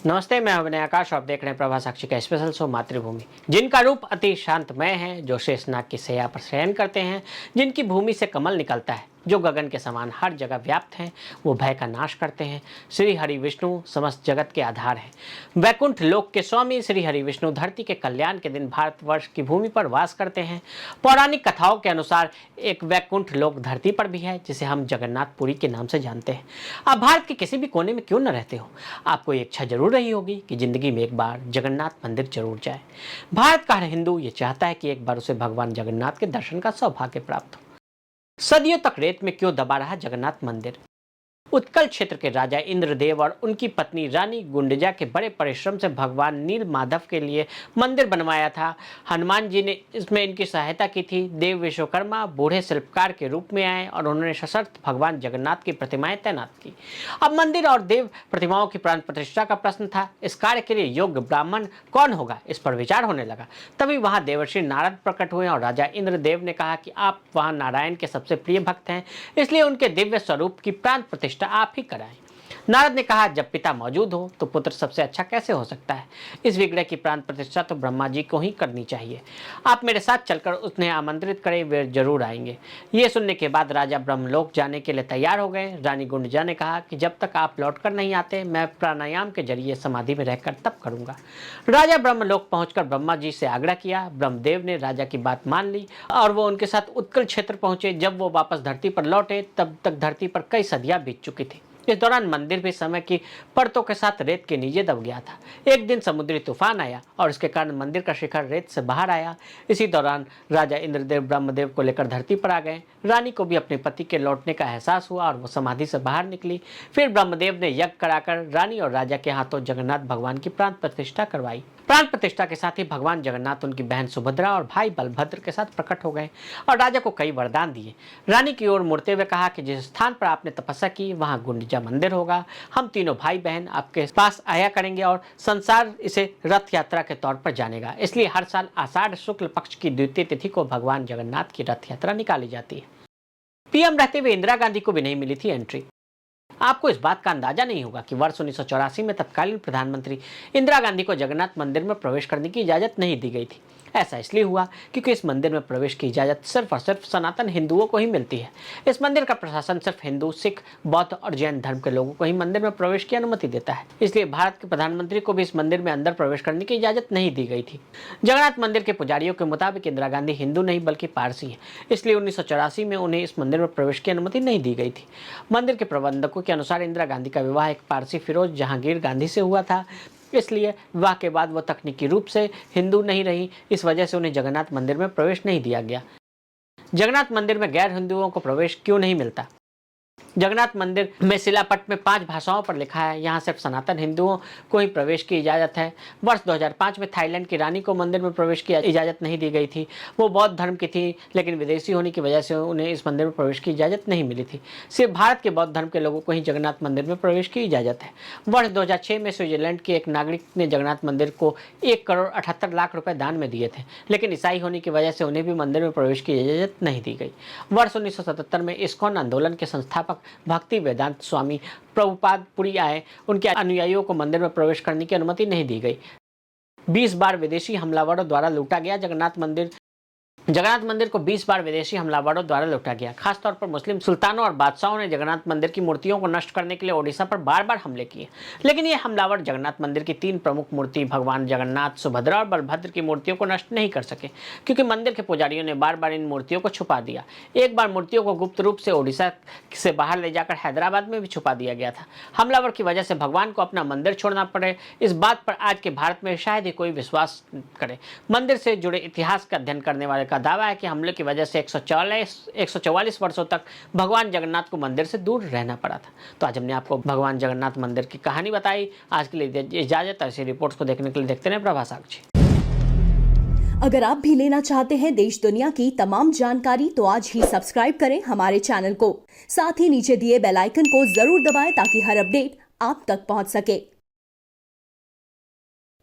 नमस्ते, मैं अभिनय आकाश और आप देख रहे हैं प्रभा साक्षी का स्पेशल शो मातृभूमि। जिनका रूप अति शांतमय है, जो शेषनाग की शैया पर शयन करते हैं, जिनकी भूमि से कमल निकलता है, जो गगन के समान हर जगह व्याप्त हैं, वो भय का नाश करते हैं। श्री हरि विष्णु समस्त जगत के आधार हैं। वैकुंठ लोक के स्वामी श्री हरि विष्णु धरती के कल्याण के दिन भारतवर्ष की भूमि पर वास करते हैं। पौराणिक कथाओं के अनुसार एक वैकुंठ लोक धरती पर भी है, जिसे हम जगन्नाथपुरी के नाम से जानते हैं। आप भारत के किसी भी कोने में क्यों न रहते हो, आपको ये इच्छा जरूर रही होगी कि जिंदगी में एक बार जगन्नाथ मंदिर जरूर जाए। भारत का हर हिंदू ये चाहता है कि एक बार उसे भगवान जगन्नाथ के दर्शन का सौभाग्य प्राप्त हो। सदियों तक रेत में क्यों दबा रहा जगन्नाथ मंदिर? उत्कल क्षेत्र के राजा इंद्रदेव और उनकी पत्नी रानी गुंडजा के बड़े परिश्रम से भगवान नील माधव के लिए मंदिर बनवाया था। हनुमान जी ने इसमें इनकी सहायता की थी। देव विश्वकर्मा बूढ़े शिल्पकार के रूप में आए और उन्होंने सशर्त भगवान जगन्नाथ की प्रतिमाएं तैनात की। अब मंदिर और देव प्रतिमाओं की प्राण प्रतिष्ठा का प्रश्न था। इस कार्य के लिए योग्य ब्राह्मण कौन होगा, इस पर विचार होने लगा। तभी वहां देवर्षि नारद प्रकट हुए और राजा इंद्रदेव ने कहा कि आप वहां नारायण के सबसे प्रिय भक्त हैं, इसलिए उनके दिव्य स्वरूप की प्राण प्रतिष्ठा आप ही कराएं। नारद ने कहा, जब पिता मौजूद हो तो पुत्र सबसे अच्छा कैसे हो सकता है। इस विग्रह की प्राण प्रतिष्ठा तो ब्रह्मा जी को ही करनी चाहिए। आप मेरे साथ चलकर उन्हें आमंत्रित करें, वे जरूर आएंगे। ये सुनने के बाद राजा ब्रह्मलोक जाने के लिए तैयार हो गए। रानी गुंडजा ने कहा कि जब तक आप लौटकर नहीं आते, मैं प्राणायाम के जरिए समाधि में रहकर तप करूंगा। राजा ब्रह्मलोक पहुंचकर ब्रह्मा जी से आग्रह किया। ब्रह्मदेव ने राजा की बात मान ली और वो उनके साथ उत्कल क्षेत्र पहुंचे। जब वो वापस धरती पर लौटे, तब तक धरती पर कई सदियां बीत चुकी थी। इस दौरान मंदिर भी समय की परतों के साथ रेत के नीचे दब गया था। एक दिन समुद्री तूफान आया और इसके कारण मंदिर का शिखर रेत से बाहर आया। इसी दौरान राजा इंद्रदेव ब्रह्मदेव को लेकर धरती पर आ गए। रानी को भी अपने पति के लौटने का एहसास हुआ और वो समाधि से बाहर निकली। फिर ब्रह्मदेव ने यज्ञ कराकर रानी और राजा के हाथों जगन्नाथ भगवान की प्राण प्रतिष्ठा करवाई। प्राण प्रतिष्ठा के साथ ही भगवान जगन्नाथ उनकी बहन सुभद्रा और भाई बलभद्र के साथ प्रकट हो गए और राजा को कई वरदान दिए। रानी की ओर मुड़ते हुए कहा कि जिस स्थान पर आपने तपस्या की वहां गुंडीचा मंदिर होगा। हम तीनों भाई बहन आपके पास आया करेंगे और संसार इसे रथ यात्रा के तौर पर जानेगा। इसलिए हर साल आषाढ़ शुक्ल पक्ष की द्वितीय तिथि को भगवान जगन्नाथ की रथ यात्रा निकाली जाती है। पीएम रहते हुए इंदिरा गांधी को भी नहीं मिली थी एंट्री। आपको इस बात का अंदाजा नहीं होगा कि वर्ष 1984 में तत्कालीन प्रधानमंत्री इंदिरा गांधी को जगन्नाथ मंदिर में प्रवेश करने की इजाजत नहीं दी गई थी। ऐसा इसलिए हुआ क्योंकि इस मंदिर में प्रवेश की इजाजत सिर्फ और सिर्फ सनातन हिंदुओं को ही मिलती है। इस मंदिर का प्रशासन सिर्फ हिंदू, सिख, बौद्ध और जैन धर्म के लोगों को ही मंदिर में प्रवेश की अनुमति देता है। इसलिए भारत के प्रधानमंत्री को भी इस मंदिर में अंदर प्रवेश करने की इजाजत नहीं दी गई थी। जगन्नाथ मंदिर के पुजारियों के मुताबिक इंदिरा गांधी हिंदू नहीं बल्कि पारसी है, इसलिए 1984 में उन्हें इस मंदिर में प्रवेश की अनुमति नहीं दी गई थी। मंदिर के प्रबंधकों के अनुसार इंदिरा गांधी का विवाह एक पारसी फिरोज जहांगीर गांधी से हुआ था, इसलिए विवाह के बाद वो तकनीकी रूप से हिंदू नहीं रही। इस वजह से उन्हें जगन्नाथ मंदिर में प्रवेश नहीं दिया गया। जगन्नाथ मंदिर में गैर हिंदुओं को प्रवेश क्यों नहीं मिलता? जगन्नाथ मंदिर में शिलापट में 5 भाषाओं पर लिखा है। यहाँ सिर्फ सनातन हिंदुओं को ही प्रवेश की इजाज़त है। वर्ष 2005 में थाईलैंड की रानी को मंदिर में प्रवेश की इजाज़त नहीं दी गई थी। वो बौद्ध धर्म की थी, लेकिन विदेशी होने की वजह से उन्हें इस मंदिर में प्रवेश की इजाज़त नहीं मिली थी। सिर्फ भारत के बौद्ध धर्म के लोगों को ही जगन्नाथ मंदिर में प्रवेश की इजाज़त है। वर्ष 2006 में स्विट्जरलैंड के एक नागरिक ने जगन्नाथ मंदिर को 1 करोड़ 78 लाख रुपए दान में दिए थे, लेकिन ईसाई होने की वजह से उन्हें भी मंदिर में प्रवेश की इजाज़त नहीं दी गई। वर्ष 1977 में इस्कॉन आंदोलन के संस्थापक भक्ति वेदांत स्वामी प्रभुपाद पुरी आए। उनके अनुयायियों को मंदिर में प्रवेश करने की अनुमति नहीं दी गई। 20 बार विदेशी हमलावरों द्वारा लूटा गया जगन्नाथ मंदिर को 20 बार विदेशी हमलावरों द्वारा लूटा गया। खासतौर पर मुस्लिम सुल्तानों और बादशाहों ने जगन्नाथ मंदिर की मूर्तियों को नष्ट करने के लिए ओडिशा पर बार बार हमले किए, लेकिन ये हमलावर जगन्नाथ मंदिर की 3 प्रमुख मूर्ति भगवान जगन्नाथ, सुभद्रा और बलभद्र की मूर्तियों को नष्ट नहीं कर सके, क्योंकि मंदिर के पुजारियों ने बार बार इन मूर्तियों को छुपा दिया। एक बार मूर्तियों को गुप्त रूप से ओडिशा से बाहर ले जाकर हैदराबाद में भी छुपा दिया गया था। हमलावर की वजह से भगवान को अपना मंदिर छोड़ना पड़े, इस बात पर आज के भारत में शायद ही कोई विश्वास करे। मंदिर से जुड़े इतिहास का अध्ययन करने वाले का दावा है कि हमले की वजह से 144 वर्षों तक भगवान जगन्नाथ को मंदिर से दूर रहना पड़ा था। तो आज हमने आपको भगवान जगन्नाथ मंदिर की कहानी बताई। आज के लिए इजाजत। ऐसी रिपोर्ट्स को देखने के लिए देखते रहें प्रभा साक्षी। अगर आप भी लेना चाहते हैं देश दुनिया की तमाम जानकारी, तो आज ही सब्सक्राइब करें हमारे चैनल को। साथ ही नीचे दिए बेल आइकन को जरूर दबाएं ताकि हर अपडेट आप तक पहुंच सके।